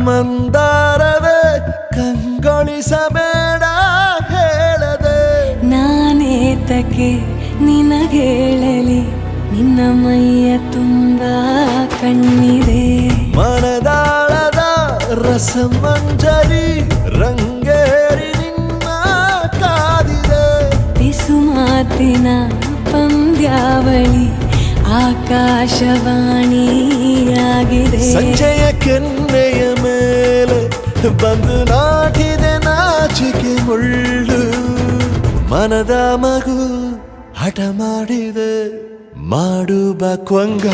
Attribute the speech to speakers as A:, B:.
A: ಮಂದಾರವೇ ಕಂಗೊಳಿಸಬೇಡ ಹೇಳದೆ
B: ನಾನೇತಕ್ಕೆ ನಿನಗೇಳಲಿ ನಿನ್ನ ಮೈಯ ತುಂಬ ಕಣ್ಣಿದೆ
A: ಮನದಾಳದ ರಸಮಂಜರಿ ರಂಗೇರಿ ನಿನ್ನ ಕಾದಿದೆ
B: ಬಿಸು ಮಾತಿನ ಪಂದ್ಯಾವಳಿ ಆಕಾಶವಾಣಿಯಾಗಿದೆ
A: ಸಂಜೆಯ ಕೆನ್ನೆಯ ಮೇಲೆ ಬಂದು ನಾಟಿದೆ ನಾಚಿಕೆ ಮುಳ್ಳು ಮನದ ಮಗು ಹಠ ಮಾಡಿದೆ ಮಾಡುವ ಕೊಂಗ